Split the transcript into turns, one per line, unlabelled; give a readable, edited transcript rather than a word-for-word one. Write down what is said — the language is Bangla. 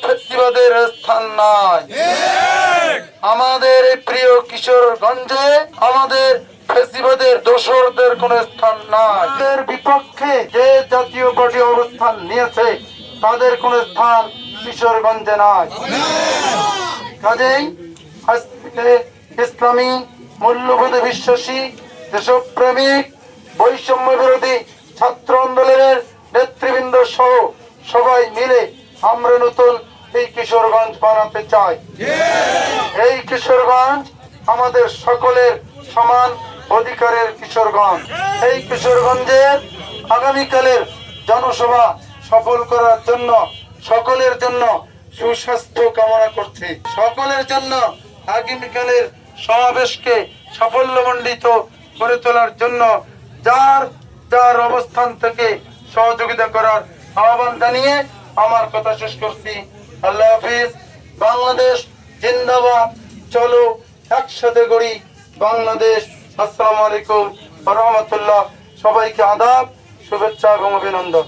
ফেসিবাদের স্থান নাই। আমাদের এই প্রিয় কিশোরগঞ্জে আমাদের ফেসিবাদের দোসরদের কোন স্থান নাই। এর বিপক্ষে যে জাতীয় পার্টি অবস্থান নিয়েছে তাদের কোন স্থান কিশোরগঞ্জে নাই। কাজেই আজ থেকে ইসলামী মূল্যবোধে বিশ্বাসী, দেশপ্রেমিক, বৈষম্য বিরোধী ছাত্র আন্দোলনের নেতৃবৃন্দ সহ সবাই মিলে আমরা নতুন এই কিশোরগঞ্জ বানাতে চাই। এই কিশোরগঞ্জ আমাদের সকলের সমান অধিকারের কিশোরগঞ্জ। এই কিশোরগঞ্জের আগামীকালের জনসভা সফল করার জন্য সকলের জন্য সুস্বাস্থ্য কামনা করছি। সকলের জন্য আগামীকালের সমাবেশকে সাফল্যমণ্ডিত করে তোলার জন্য যার যার অবস্থান থেকে সহযোগিতা করার আহ্বান জানিয়ে আমার কথা শেষ করছি। আল্লাহ হাফিজ। বাংলাদেশ জিন্দাবাদ। চলো একসাথে গড়ি বাংলাদেশ। আসসালামু আলাইকুম ওয়া রাহমাতুল্লাহ। সবাইকে আদাব, শুভেচ্ছা এবং অভিনন্দন।